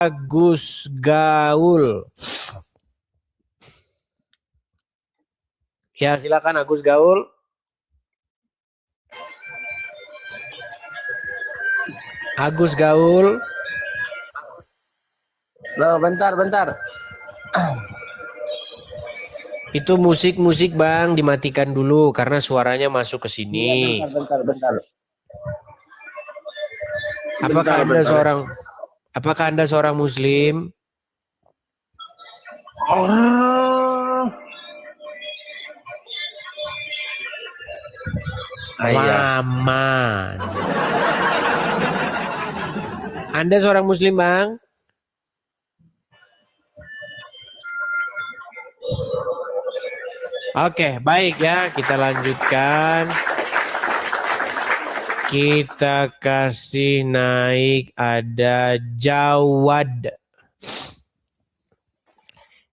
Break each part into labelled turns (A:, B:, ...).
A: Agus Gaul. Ya, silakan Agus Gaul. Agus Gaul.
B: Loh, bentar.
A: Itu musik-musik Bang, dimatikan dulu karena suaranya masuk ke sini.
B: Iya, bentar.
A: Apakah Anda seorang Muslim?
B: Oh.
A: Aman. Anda seorang Muslim, Bang? Oke, baik ya. Kita lanjutkan. Kita kasih naik ada Jawad.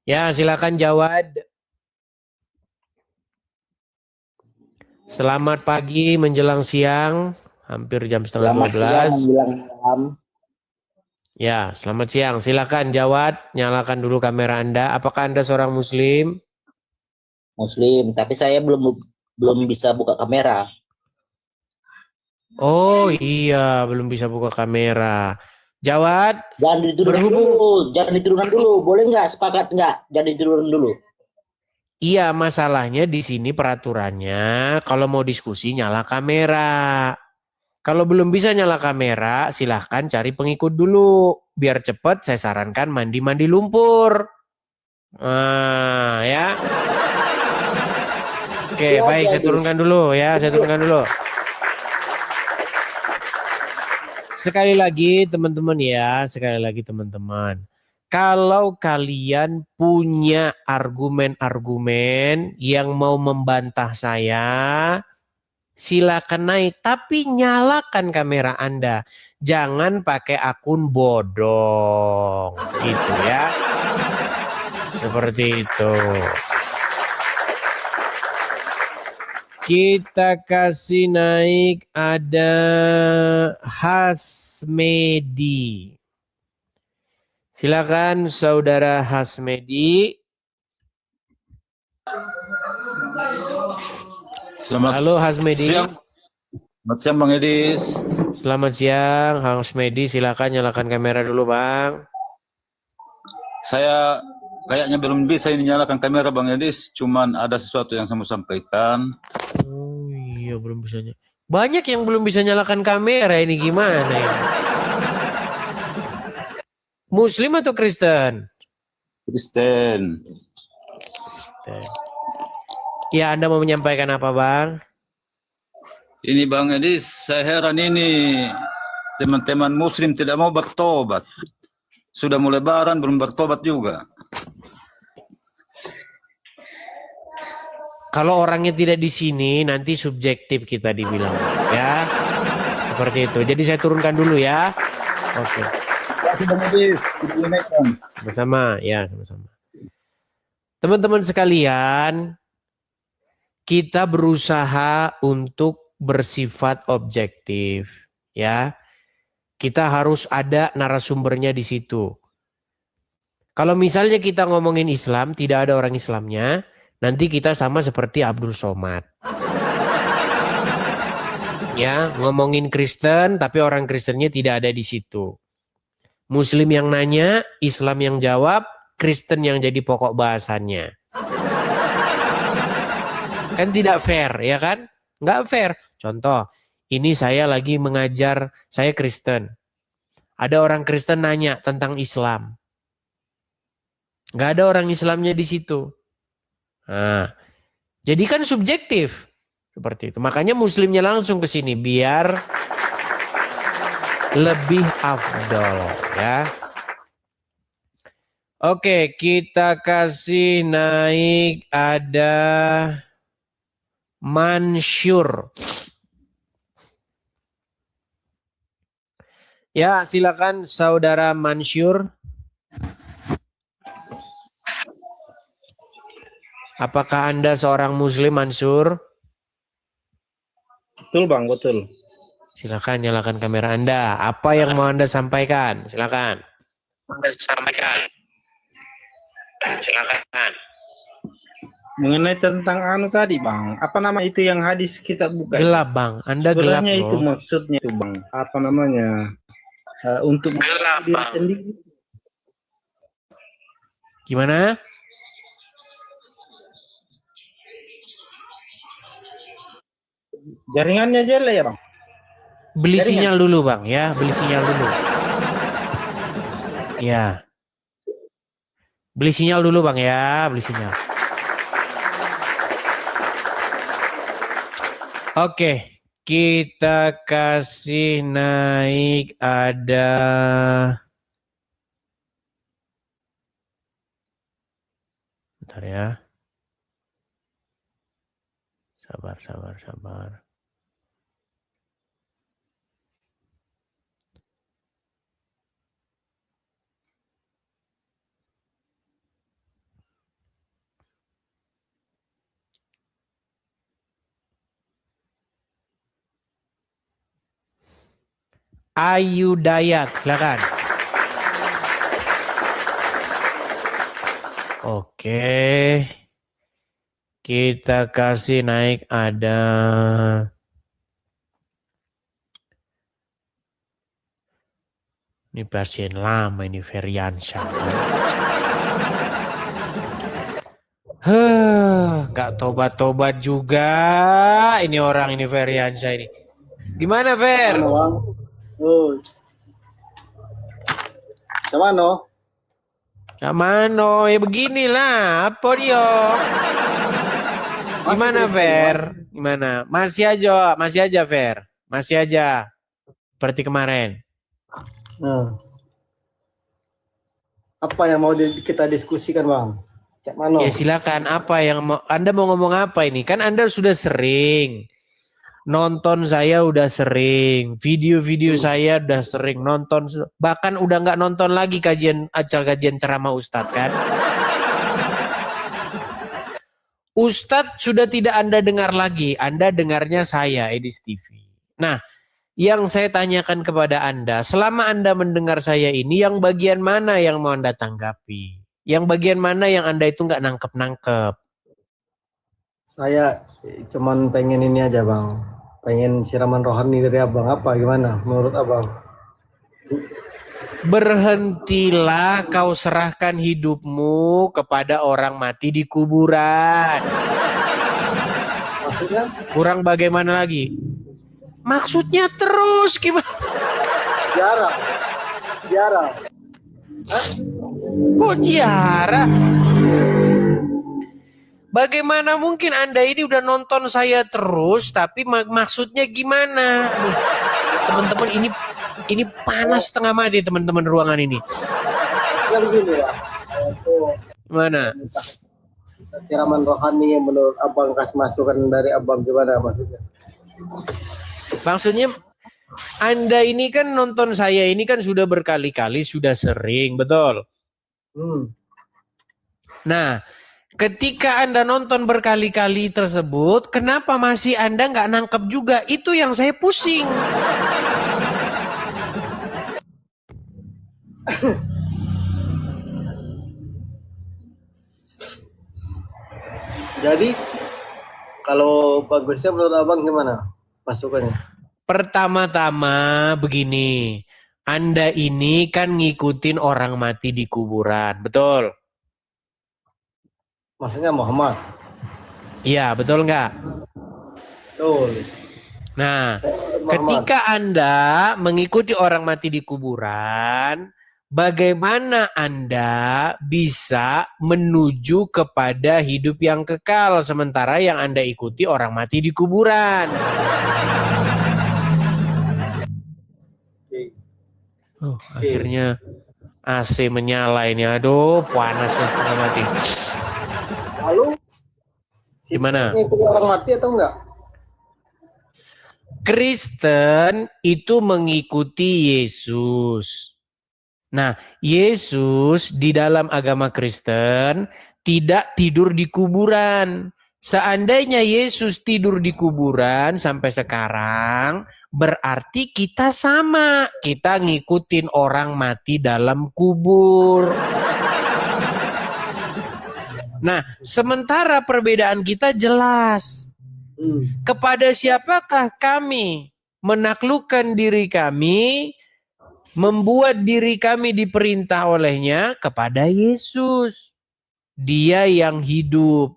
A: Ya, silakan Jawad. Selamat pagi menjelang siang, hampir jam setengah 12.
B: Selamat siang menjelang malam.
A: Ya, selamat siang. Silakan Jawad, nyalakan dulu kamera Anda. Apakah Anda seorang Muslim?
B: Muslim, tapi saya belum bisa buka kamera.
A: Oh iya, belum bisa buka kamera. Jawad,
B: Jangan diturunkan dulu. Boleh nggak? Sepakat nggak? Jangan diturunkan dulu.
A: Iya, masalahnya di sini peraturannya kalau mau diskusi nyala kamera. Kalau belum bisa nyala kamera, silahkan cari pengikut dulu. Biar cepat, saya sarankan mandi-mandi lumpur. Nah, ya. Oke, baik, saya turunkan dulu ya. Saya turunkan dulu. Sekali lagi teman-teman. Kalau kalian punya argumen-argumen yang mau membantah saya, silakan naik, tapi nyalakan kamera Anda. Jangan pakai akun bodong, gitu ya. Seperti itu. Kita kasih naik ada Hasmedi. Silakan Saudara Hasmedi. Halo Hasmedi.
C: Selamat siang Bang Edis.
A: Selamat siang Hasmedi, silakan nyalakan kamera dulu Bang.
C: Saya kayaknya belum bisa ini nyalakan kamera Bang Edis, cuman ada sesuatu yang saya mau sampaikan.
A: Oh iya, belum bisa. Banyak yang belum bisa nyalakan kamera, ini gimana ya? Muslim atau Kristen?
C: Kristen.
A: Ya, Anda mau menyampaikan apa Bang?
C: Ini Bang Edis, saya heran ini teman-teman Muslim tidak mau bertobat. Sudah mulai lebaran belum bertobat juga.
A: Kalau orangnya tidak di sini, nanti subjektif kita dibilang, ya. Seperti itu. Jadi saya turunkan dulu ya. Oke. Sama-sama, ya, sama-sama. Teman-teman sekalian, kita berusaha untuk bersifat objektif, ya. Kita harus ada narasumbernya di situ. Kalau misalnya kita ngomongin Islam, tidak ada orang Islamnya, nanti kita sama seperti Abdul Somad. Ya, ngomongin Kristen, tapi orang Kristennya tidak ada di situ. Muslim yang nanya, Islam yang jawab, Kristen yang jadi pokok bahasannya. Kan tidak fair, ya kan? Nggak fair. Contoh, ini saya lagi mengajar, saya Kristen. Ada orang Kristen nanya tentang Islam. Nggak ada orang Islamnya di situ. Nah, jadi kan subjektif. Seperti itu. Makanya Muslimnya langsung ke sini biar lebih afdol, ya. Oke, kita kasih naik ada Mansyur. Ya, silakan Saudara Mansyur. Apakah Anda seorang Muslim, Mansur?
D: Betul Bang, betul.
A: Silakan nyalakan kamera Anda. Apa yang mau Anda sampaikan? Silakan. sampaikan. Silakan.
D: Mengenai tentang anu tadi bang, apa nama itu yang hadis kita buka?
A: Gelap bang, Anda gelap
D: Sebenarnya itu
A: loh.
D: maksudnya itu bang, apa namanya? Untuk
A: Gelap
D: diri
A: bang.
D: sendiri.
A: Gimana?
D: Jaringannya jelek ya bang?
A: Beli
D: Jaringan.
A: sinyal dulu bang ya, beli sinyal dulu. Ya. Beli sinyal dulu bang ya, beli sinyal. Oke, kita kasih naik ada bentar ya. Sabar. Ayu Dayat, silakan. Oke. Kita kasih naik ada ini pasien lama ini Feriansyah. Nggak tobat-tobat juga ini orang ini Feriansyah ini. Gimana Fer? Camano, ya beginilah. Apa dia? Gimana Fer? Gimana? Masih aja Fer. Masih aja. Seperti kemarin.
E: Apa yang mau kita diskusikan bang? Cak Mano.
A: Ya silakan. Apa yang mau Anda mau ngomong apa ini? Kan Anda sudah sering nonton saya, udah sering video-video saya udah sering nonton, bahkan udah nggak nonton lagi kajian ceramah Ustadz kan? Ustadz sudah tidak Anda dengar lagi, Anda dengarnya saya Edis TV. Nah, yang saya tanyakan kepada Anda, selama Anda mendengar saya ini, yang bagian mana yang mau Anda tanggapi? Yang bagian mana yang Anda itu nggak nangkep-nangkep?
E: Saya cuman pengen ini aja bang, pengen siraman rohani dari abang, apa gimana menurut abang?
A: Berhentilah kau serahkan hidupmu kepada orang mati di kuburan.
E: Maksudnya?
A: Kurang bagaimana lagi? Maksudnya terus gimana?
E: Ziarah.
A: Kok ziarah? Bagaimana mungkin Anda ini udah nonton saya terus, tapi maksudnya gimana? Teman-teman ini panas setengah mati teman-teman ruangan ini.
E: Yang begini ya.
A: Mana?
E: Siraman rohani yang menurut abang kasih masukan dari abang gimana maksudnya?
A: Maksudnya Anda ini kan nonton saya ini kan sudah berkali-kali, sudah sering, betul? Nah, ketika Anda nonton berkali-kali tersebut, kenapa masih Anda nggak nangkep juga? Itu yang saya pusing.
E: Jadi kalau bagusnya menurut abang gimana masukannya?
A: Pertama-tama begini, Anda ini kan ngikutin orang mati di kuburan, betul?
E: Maksudnya Muhammad?
A: Iya, betul nggak?
E: Betul.
A: Nah, ketika Anda mengikuti orang mati di kuburan, bagaimana Anda bisa menuju kepada hidup yang kekal sementara yang Anda ikuti orang mati di kuburan? Akhirnya AC menyala ini. Aduh, panasnya setengah mati.
E: Lalu
A: gimana?
E: Ngikuti orang mati atau enggak?
A: Kristen itu mengikuti Yesus. Nah, Yesus di dalam agama Kristen tidak tidur di kuburan. Seandainya Yesus tidur di kuburan sampai sekarang, berarti kita sama. Kita ngikutin orang mati dalam kubur. Nah, sementara perbedaan kita jelas. Kepada siapakah kami menaklukkan diri kami, membuat diri kami diperintah olehnya? Kepada Yesus. Dia yang hidup.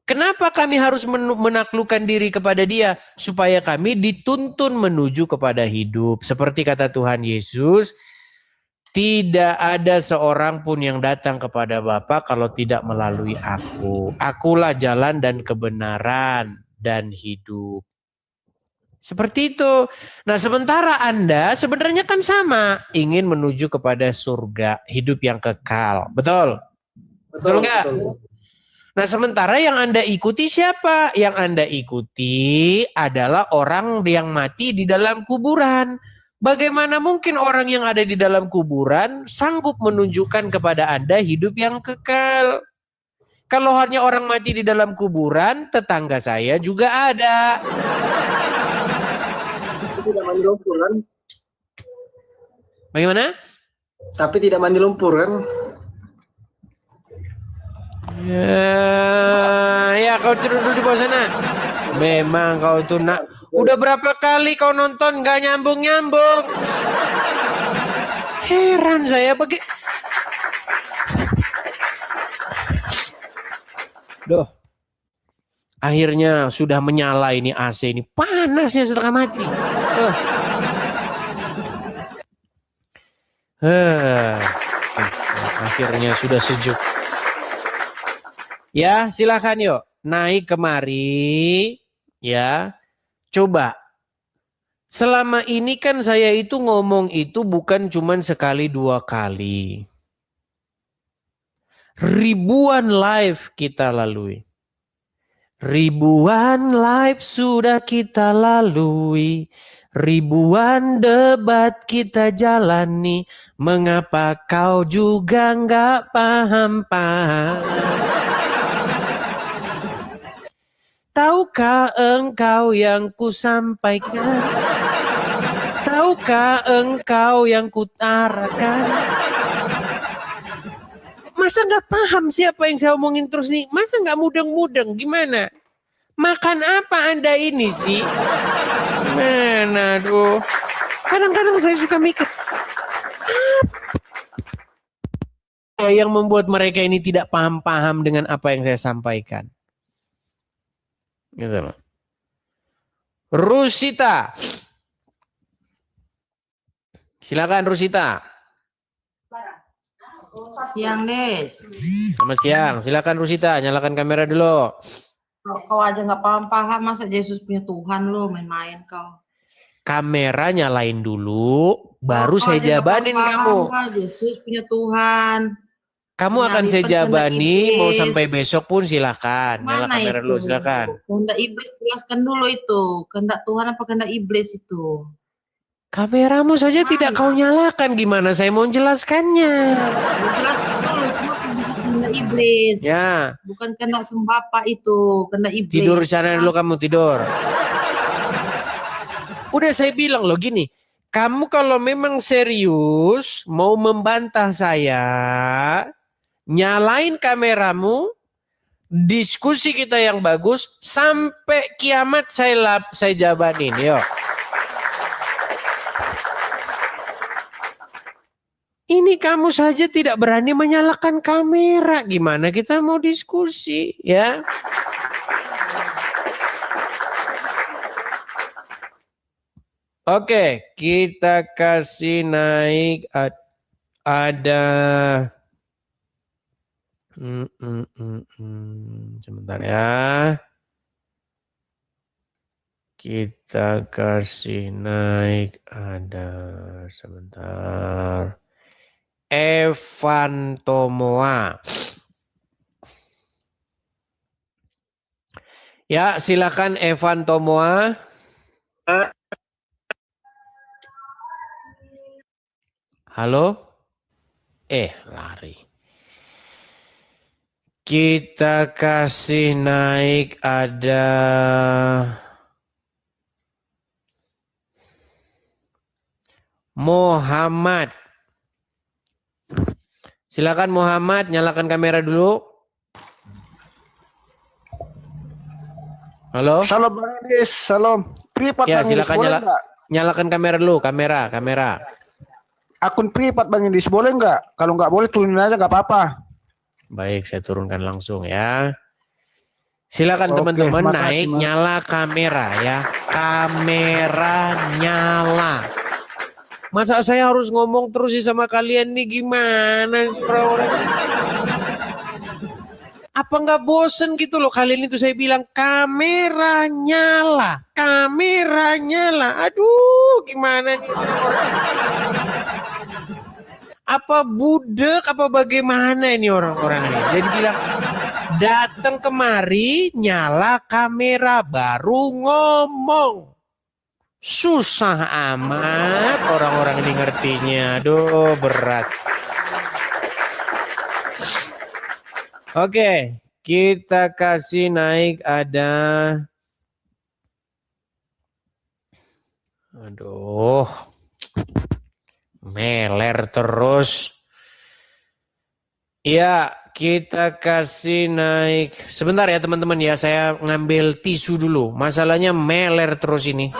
A: Kenapa kami harus menaklukkan diri kepada Dia? Supaya kami dituntun menuju kepada hidup. Seperti kata Tuhan Yesus, tidak ada seorang pun yang datang kepada Bapa kalau tidak melalui aku. Akulah jalan dan kebenaran dan hidup. Seperti itu. Nah, sementara Anda sebenarnya kan sama. Ingin menuju kepada surga, hidup yang kekal. Betul? Betul nggak? Nah, sementara yang Anda ikuti siapa? Yang Anda ikuti adalah orang yang mati di dalam kuburan. Bagaimana mungkin orang yang ada di dalam kuburan sanggup menunjukkan kepada Anda hidup yang kekal? Kalau hanya orang mati di dalam kuburan, tetangga saya juga ada.
E: Tidak mandi lumpur kan?
A: Bagaimana?
E: Tapi tidak mandi lumpur kan?
A: Ya, kau tidur dulu di bawah sana. Memang kau tuh nak. Udah berapa kali kau nonton gak nyambung-nyambung? Heran saya Duh. Akhirnya sudah menyala ini AC ini. Panasnya setengah mati. Akhirnya sudah sejuk. Ya, silakan yuk. Naik kemari. Ya. Coba. Selama ini kan saya itu ngomong itu bukan cuma sekali dua kali. Ribuan live kita lalui. Ribuan live sudah kita lalui. Ribuan debat kita jalani. Mengapa kau juga nggak paham-paham? Tahukah engkau yang ku sampaikan? Tahukah engkau yang kutarakan? Masa nggak paham siapa yang saya omongin terus nih? Masa nggak mudeng-mudeng? Gimana? Makan apa Anda ini sih? Mana aduh. Kadang-kadang saya suka mikir. Apa yang membuat mereka ini tidak paham-paham dengan apa yang saya sampaikan? Gitu loh. Rusita. Silakan Rusita.
F: Siang, Des.
A: Selamat siang. Silakan Rusita, nyalakan kamera dulu.
F: Kau aja nggak paham-paham, masa Yesus punya Tuhan lo main-main kau.
A: Kamera nyalain dulu, baru saya jabanin kamu.
F: Yesus punya Tuhan.
A: Kamu akan saya jabani, mau sampai besok pun silakan. Nyala
F: Mana
A: kamera
F: itu?
A: dulu, silakan.
F: Kehendak iblis, jelaskan dulu itu. Kehendak Tuhan apa kehendak iblis itu?
A: Kameramu saja tidak kau nyalakan, gimana saya mau jelaskannya?
F: Jelaskan dulu, cuma bisa kehendak iblis.
A: Ya.
F: Bukan kehendak sembapa itu, kehendak iblis.
A: Tidur sana dulu kamu, tidur. Udah saya bilang loh gini, kamu kalau memang serius mau membantah saya, nyalain kameramu, diskusi kita yang bagus, sampai kiamat saya jabanin, yuk. Ini kamu saja tidak berani menyalakan kamera. Gimana kita mau diskusi, ya? Oke, kita kasih naik ada sebentar ya. Kita kasih naik ada sebentar. Evan Tomoa. Ya, silakan Evan Tomoa. Halo? Lari. Kita kasih naik ada Muhammad. Silakan Muhammad, nyalakan kamera dulu. Halo?
G: Salam Bang Idris, salam. Privat
A: Ya,
G: Bang Idris,
A: silakan
G: boleh nggak?
A: nyalakan kamera dulu, kamera.
G: Akun privat Bang Idris, boleh nggak? Kalau nggak boleh turunin aja nggak apa-apa.
A: Baik, saya turunkan langsung ya. Silakan
G: Oke,
A: teman-teman
G: makasih,
A: naik,
G: Mas.
A: nyala kamera ya. Kamera nyala. Masa saya harus ngomong terus sih sama kalian nih, gimana orang-orang? Apa nggak bosen gitu loh kalian itu saya bilang kamera nyala. Aduh, gimana nih? Apa budek apa bagaimana ini orang-orang ini? Jadi bilang datang kemari nyala kamera baru ngomong. Susah amat orang-orang ini ngertinya. Aduh, berat. Oke, kita kasih naik ada. Aduh, meler terus. Iya, kita kasih naik. Sebentar ya teman-teman ya, saya ngambil tisu dulu. Masalahnya meler terus ini.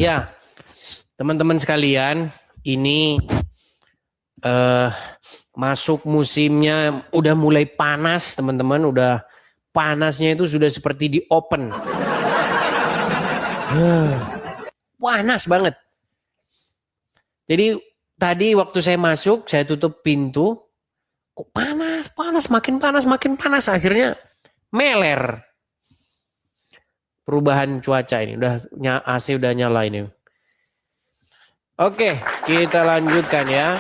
A: Ya, teman-teman sekalian, ini masuk musimnya udah mulai panas, teman-teman. Udah panasnya itu sudah seperti di open. Panas banget. Jadi tadi waktu saya masuk, saya tutup pintu. Kok panas, makin panas. Akhirnya meler. Perubahan cuaca ini udah AC udah nyala ini. Oke, kita lanjutkan ya.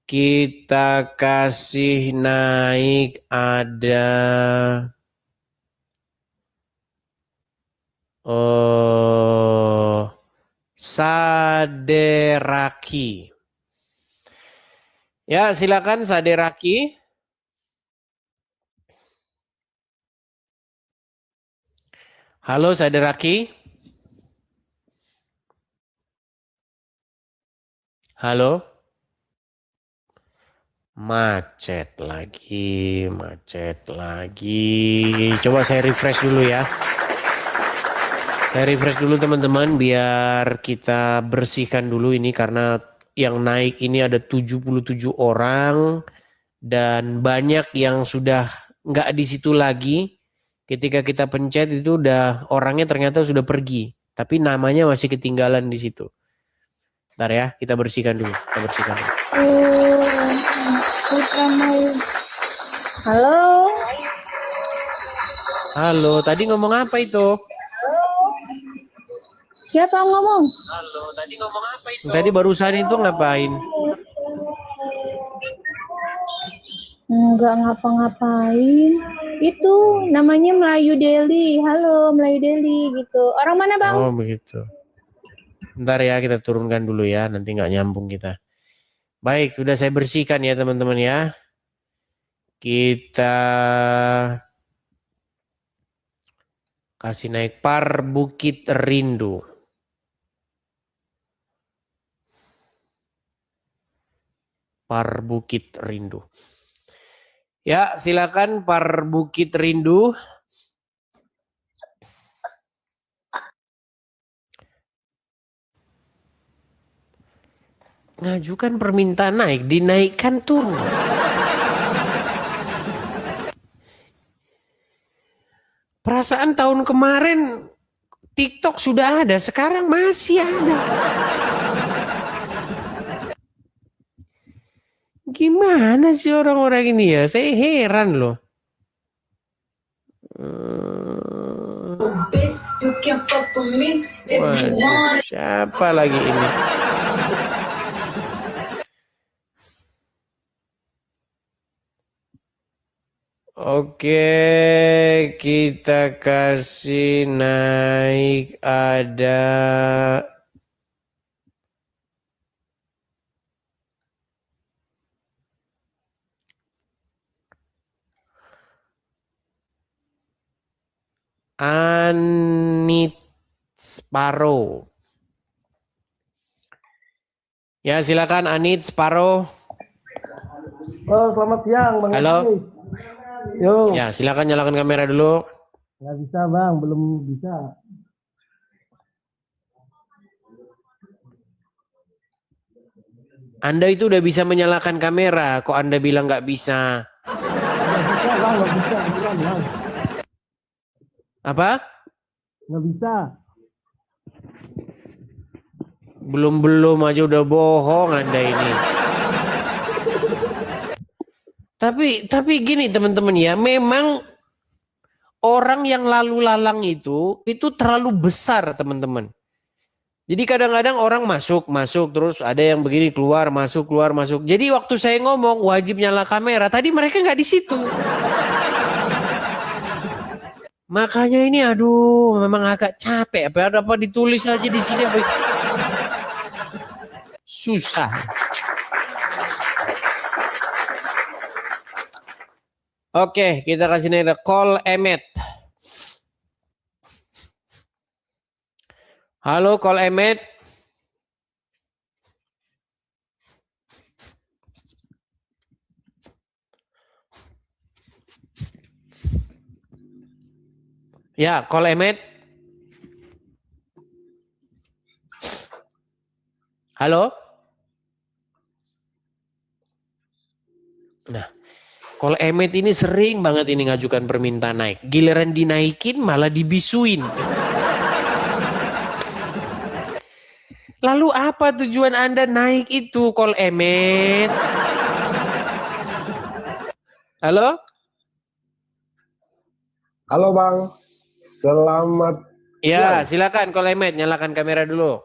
A: Kita kasih naik ada Saderaki. Ya, silakan Saderaki. Halo Saderaki. Halo. Macet lagi. Coba saya refresh dulu ya. Saya refresh dulu teman-teman biar kita bersihkan dulu ini karena yang naik ini ada 77 orang dan banyak yang sudah nggak di situ lagi. Ketika kita pencet itu udah orangnya ternyata sudah pergi, tapi namanya masih ketinggalan di situ. Bentar ya, kita bersihkan dulu.
H: Halo.
A: Halo, tadi ngomong apa itu?
H: Siapa yang ngomong?
A: Tadi barusan itu ngapain?
H: Enggak ngapa-ngapain. Itu namanya Melayu Deli. Halo Melayu Deli gitu. Orang mana bang?
A: Oh begitu. Bentar ya, kita turunkan dulu ya, nanti nggak nyambung kita. Baik, udah saya bersihkan ya teman-teman ya. Kita kasih naik Par Bukit Rindu. Par Bukit Rindu. Ya, silakan Par Bukit Rindu. Ngajukan permintaan naik, dinaikkan turun. Perasaan tahun kemarin TikTok sudah ada, sekarang masih ada. Gimana sih orang-orang ini ya? Saya heran loh. Waduh, siapa lagi ini? Oke, kita kasih naik ada Anit Sparrow. Ya, silakan Anit Sparrow.
E: Oh, selamat siang Bang.
A: Halo.
E: Yo,
A: Ya, silakan nyalakan kamera dulu.
E: nggak bisa Bang, belum bisa.
A: Anda itu udah bisa menyalakan kamera, kok Anda bilang nggak bisa?
E: Nggak bisa Bang, nggak bisa. Beneran, Bang.
A: Apa?
E: Nggak bisa.
A: Belum aja udah bohong Anda ini. Tapi gini teman-teman ya, memang orang yang lalu lalang itu terlalu besar teman-teman. Jadi kadang-kadang orang masuk terus ada yang begini keluar masuk. Jadi waktu saya ngomong wajib nyala kamera, tadi mereka nggak di situ. Makanya ini aduh memang agak capek. Apa ditulis aja di sini susah. Oke, kita kasih nih call Emet. Halo, call Emet. Ya, call Emet. Halo. Nah, call Emet ini sering banget ini ngajukan permintaan naik. Giliran dinaikin malah dibisuin. Lalu apa tujuan Anda naik itu, call Emet? Halo?
I: Halo Bang, selamat.
A: Ya, silakan call Emet, nyalakan kamera dulu.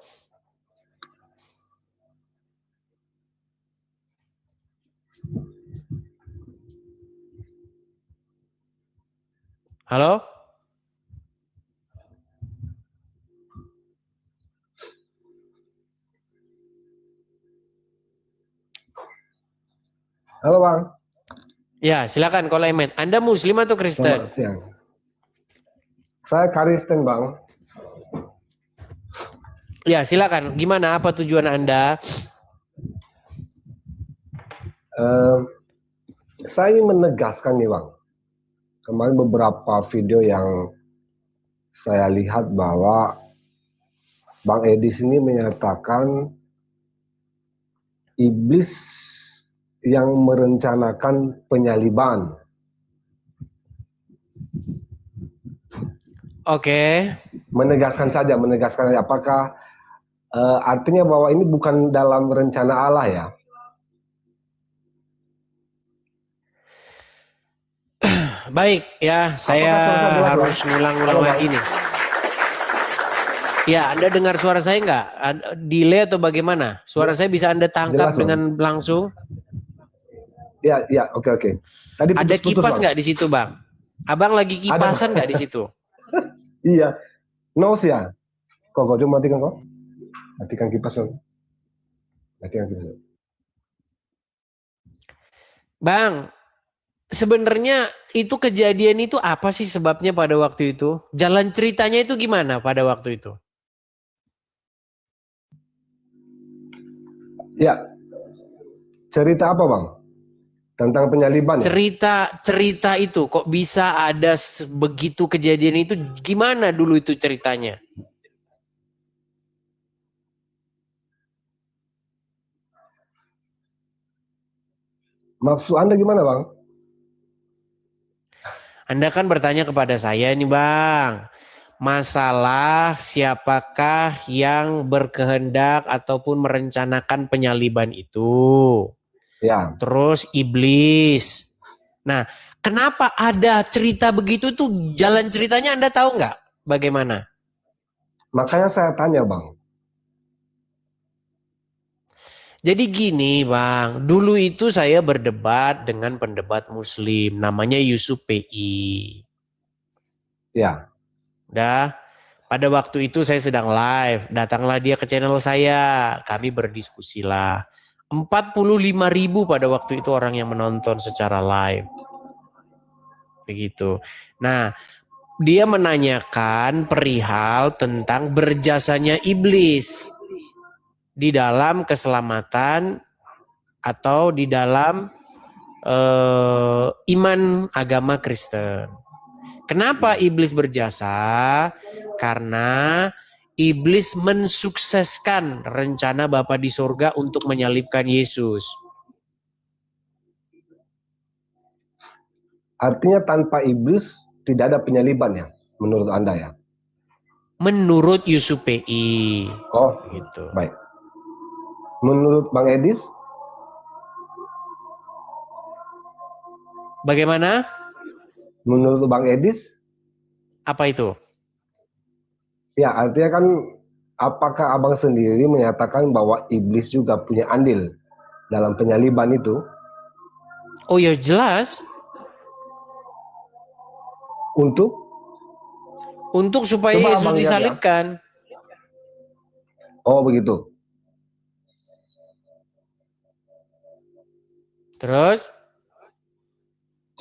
A: Halo?
I: Halo Bang.
A: Ya, silakan call Emet. Anda Muslim atau Kristen?
I: Selamat siang. Saya Kristen Bang.
A: Ya, silakan. Gimana? Apa tujuan Anda?
I: Saya ingin menegaskan nih Bang. Kemarin beberapa video yang saya lihat bahwa Bang Edi ini menyatakan iblis yang merencanakan penyaliban.
A: Oke.
I: Menegaskan saja. Apakah artinya bahwa ini bukan dalam rencana Allah ya?
A: Baik ya, saya harus ngulang-ngulang lagi nih. Ya, Anda dengar suara saya nggak? Delay atau bagaimana? Suara saya bisa Anda tangkap
I: Jelas,
A: dengan langsung?
I: Ya, oke. Tadi
A: Ada kipas nggak di situ, Bang? Abang lagi kipasan nggak di situ?
I: Iya, nose ya. Kok coba matikan kok? Matikan kipas dong. Matikan kipas.
A: Bang, sebenarnya itu kejadian itu apa sih sebabnya pada waktu itu? Jalan ceritanya itu gimana pada waktu itu?
I: Ya, cerita apa Bang? Tentang penyaliban ya?
A: Cerita itu kok bisa ada begitu kejadian itu, gimana dulu itu ceritanya?
I: Maksud Anda gimana Bang?
A: Anda kan bertanya kepada saya nih Bang. Masalah siapakah yang berkehendak ataupun merencanakan penyaliban itu.
I: Ya,
A: Terus iblis. Nah, kenapa ada cerita begitu tuh? Jalan ceritanya Anda tahu nggak? Bagaimana?
I: makanya saya tanya Bang.
A: Jadi gini Bang, dulu itu saya berdebat dengan pendebat muslim, namanya Yusuf PI.
I: Ya,
A: Dah, pada waktu itu saya sedang live, datanglah dia ke channel saya, kami berdiskusilah. 45.000 pada waktu itu orang yang menonton secara live. Begitu. Nah, dia menanyakan perihal tentang berjasanya iblis di dalam keselamatan atau di dalam iman agama Kristen. Kenapa iblis berjasa? Karena iblis mensukseskan rencana Bapa di surga untuk menyalibkan Yesus.
I: artinya tanpa iblis tidak ada penyaliban ya, menurut Anda ya?
A: Menurut Yusuf PI.
I: Oh,
A: Gitu.
I: baik. Menurut Bang Edis,
A: Bagaimana?
I: menurut Bang Edis,
A: Apa itu?
I: ya artinya kan apakah Abang sendiri menyatakan bahwa iblis juga punya andil dalam penyaliban itu
A: Oh ya jelas.
I: untuk
A: Supaya
I: Coba
A: Yesus
I: Abang lihat ya.
A: disalibkan.
I: Oh begitu.
A: Terus?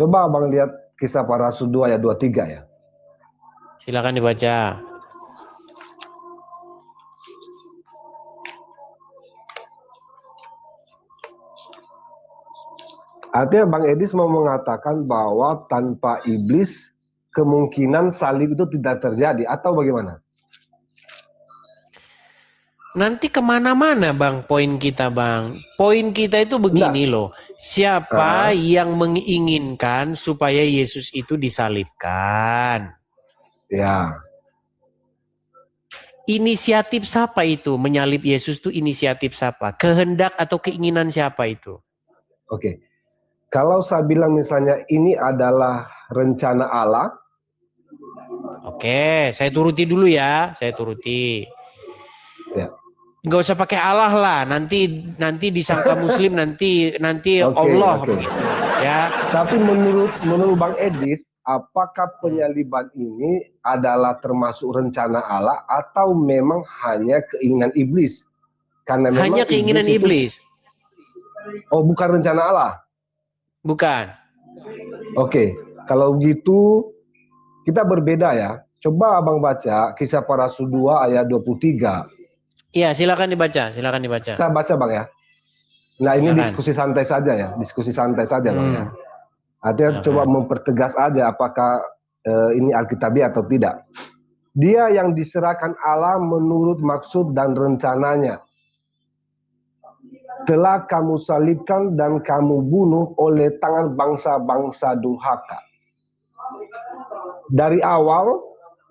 I: Coba Abang lihat Kisah Para Rasul 2 ayat 23 ya.
A: Silakan dibaca.
I: Artinya Bang Edis mau mengatakan bahwa tanpa iblis kemungkinan salib itu tidak terjadi atau bagaimana?
A: Nanti kemana-mana Bang poin kita Bang. Poin kita itu begini loh. Siapa yang menginginkan supaya Yesus itu disalibkan?
I: Ya.
A: Inisiatif siapa itu? Menyalib Yesus itu inisiatif siapa? Kehendak atau keinginan siapa itu?
I: Oke. Kalau saya bilang misalnya ini adalah rencana Allah.
A: Oke, saya turuti dulu ya. Saya turuti.
I: Ya.
A: Nggak usah pakai Allah lah. Nanti disangka Muslim nanti Allah begitu. Ya.
I: Tapi menurut Bang Edis, apakah penyaliban ini adalah termasuk rencana Allah atau memang hanya keinginan iblis? Karena memang
A: hanya keinginan iblis.
I: Oh, bukan rencana Allah.
A: Bukan.
I: Oke, kalau gitu kita berbeda ya. Coba Abang baca Kisah Para Rasul 2 ayat 23.
A: Iya, silakan dibaca,
I: Saya baca Bang ya. Nah, ini
A: Silakan.
I: diskusi santai saja ya, diskusi santai saja Bang ya. Artinya coba mempertegas aja apakah ini alkitabiah atau tidak. Dia yang diserahkan Allah menurut maksud dan rencananya. Telah kamu salibkan dan kamu bunuh oleh tangan bangsa-bangsa durhaka. Dari awal,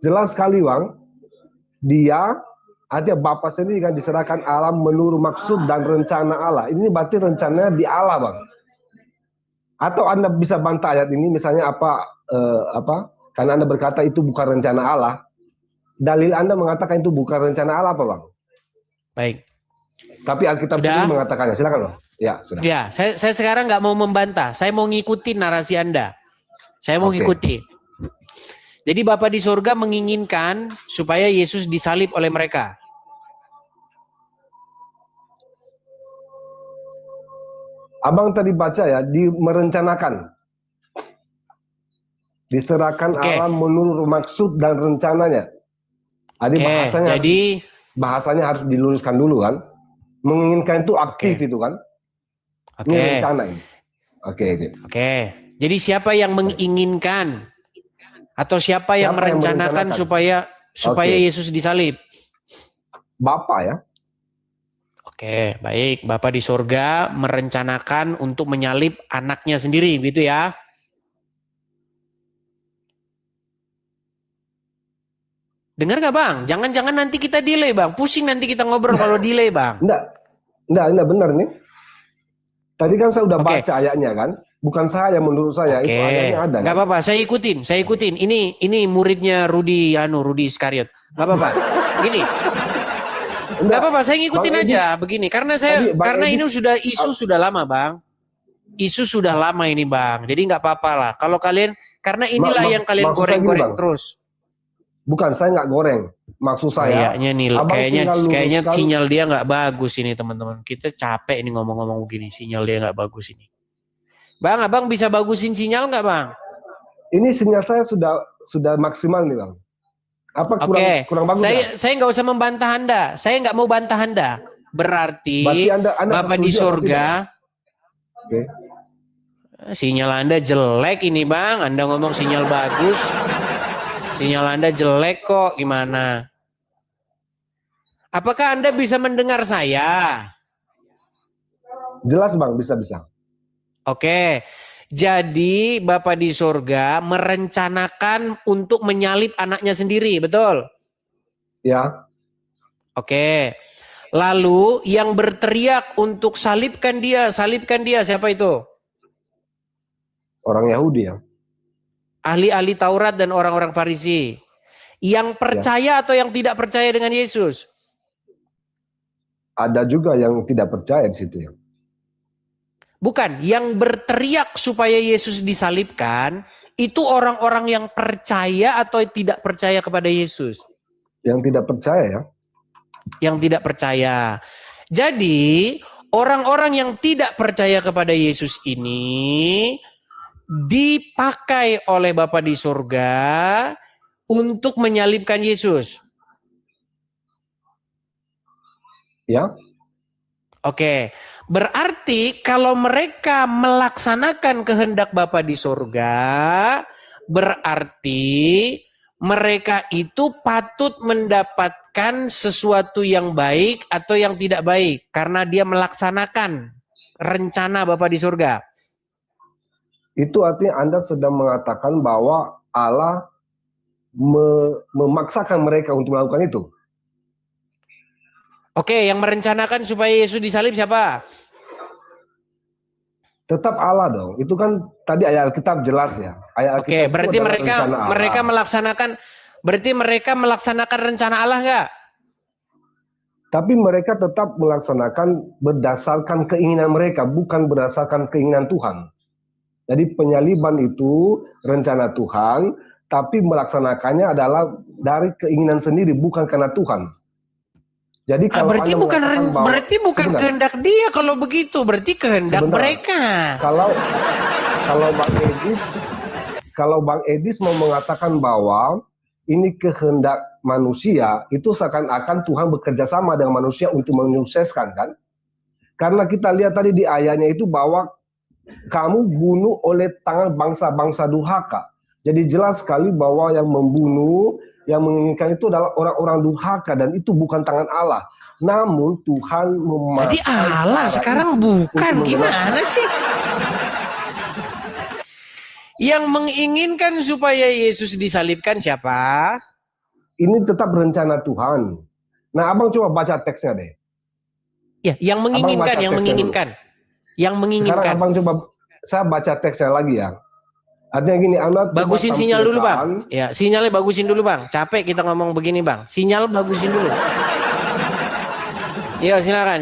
I: jelas sekali Bang, dia, artinya Bapa sendiri kan diserahkan Allah menurut maksud dan rencana Allah. Ini berarti rencananya di Allah Bang. Atau Anda bisa bantah ayat ini misalnya karena Anda berkata itu bukan rencana Allah. Dalil Anda mengatakan itu bukan rencana Allah apa Bang?
A: Baik.
I: Tapi Alkitab sendiri mengatakannya. Silakan Bang. Ya, sudah.
A: Ya, saya sekarang nggak mau membantah. Saya mau ngikutin narasi Anda. Saya mau ngikuti. Jadi Bapa di surga menginginkan supaya Yesus disalib oleh mereka.
I: Abang tadi baca ya, merencanakan. Diserahkan Allah menurut maksud dan rencananya. Jadi bahasanya harus diluruskan dulu kan. Menginginkan itu aktif itu kan. Ini rencana ini. Oke.
A: Jadi siapa yang menginginkan atau siapa yang merencanakan supaya Yesus disalib?
I: Bapa ya.
A: Oke, baik. Bapa di surga merencanakan untuk menyalib anaknya sendiri, gitu ya? Dengar nggak Bang? Jangan-jangan nanti kita delay Bang. Pusing nanti kita ngobrol kalau delay Bang.
I: Enggak benar nih. Tadi kan saya udah
A: Oke.
I: baca ayatnya kan. Bukan saya, menurut saya itu ayatnya ada.
A: Nggak apa-apa, saya ikutin. Ini muridnya Rudi Iskariot. Nggak apa-apa. Gini. Nggak apa-apa, saya ngikutin
I: Bang
A: aja begini. Karena ini sudah isu sudah lama Bang. Isu sudah lama ini Bang. Jadi nggak apa-apa lah. Kalau kalian, karena inilah yang kalian
I: maksud saya
A: goreng-goreng
I: gini, Bang.
A: terus.
I: Bukan, saya nggak goreng. Maksud saya.
A: Kayaknya nih,
I: Abang tinggal
A: kayaknya
I: luruskan-
A: sinyal dia nggak bagus ini teman-teman. Kita capek ini ngomong-ngomong begini. Sinyal dia nggak bagus ini. Bang, abang bisa bagusin sinyal nggak Bang?
I: Ini sinyal saya sudah maksimal nih Bang. Apa kurang bagus?
A: Saya nggak usah membantah Anda. Saya nggak mau bantah Anda. Berarti
I: Anda
A: Bapak di
I: setuju atau
A: surga,
I: Oke.
A: sinyal Anda jelek ini Bang. Anda ngomong sinyal bagus. Sinyal Anda jelek kok, gimana? Apakah Anda bisa mendengar saya?
I: Jelas Bang, bisa.
A: Oke. Jadi Bapak di surga merencanakan untuk menyalib anaknya sendiri, betul?
I: Ya.
A: Oke. Lalu yang berteriak untuk salibkan dia siapa itu?
I: Orang Yahudi ya.
A: Ahli-ahli Taurat dan orang-orang Farisi. Yang percaya atau yang tidak percaya dengan Yesus?
I: Ada juga yang tidak percaya di situ ya.
A: Bukan, yang berteriak supaya Yesus disalibkan itu orang-orang yang percaya atau tidak percaya kepada Yesus?
I: Yang tidak percaya ya.
A: Yang tidak percaya. Jadi, orang-orang yang tidak percaya kepada Yesus ini dipakai oleh Bapa di surga untuk menyalibkan Yesus.
I: Ya.
A: Oke, berarti kalau mereka melaksanakan kehendak Bapa di surga, berarti mereka itu patut mendapatkan sesuatu yang baik atau yang tidak baik karena dia melaksanakan rencana Bapa di surga.
I: Itu artinya Anda sedang mengatakan bahwa Allah memaksakan mereka untuk melakukan itu.
A: Oke, yang merencanakan supaya Yesus disalib siapa?
I: Tetap Allah dong. Itu kan tadi ayat Alkitab jelas ya. Ayat
A: Oke,
I: Alkitab
A: berarti
I: itu adalah
A: mereka
I: rencana Allah.
A: mereka melaksanakan rencana Allah enggak?
I: Tapi mereka tetap melaksanakan berdasarkan keinginan mereka, bukan berdasarkan keinginan Tuhan. Jadi penyaliban itu rencana Tuhan, tapi melaksanakannya adalah dari keinginan sendiri, bukan karena Tuhan. Jadi kalau
A: berarti bukan kehendak dia kalau begitu, berarti kehendak mereka.
I: Kalau Bang Edis mau mengatakan bahwa ini kehendak manusia, itu seakan-akan Tuhan bekerja sama dengan manusia untuk menyukseskan kan? Karena kita lihat tadi di ayatnya itu bahwa kamu bunuh oleh tangan bangsa-bangsa durhaka. Jadi jelas sekali bahwa yang membunuh, yang menginginkan itu adalah orang-orang durhaka dan itu bukan tangan Allah. Namun Tuhan memakai.
A: Jadi Allah sekarang bukan, gimana sih? Yang menginginkan supaya Yesus disalibkan siapa?
I: Ini tetap rencana Tuhan. Nah, abang coba baca teksnya deh.
A: Ya, yang menginginkan.
I: Sekarang abang coba, saya baca teksnya lagi ya. Artinya gini,
A: bagusin sinyal dulu Bang. Ya, sinyalnya bagusin dulu Bang. Capek kita ngomong begini Bang. Sinyal bagusin dulu. Iya, silakan.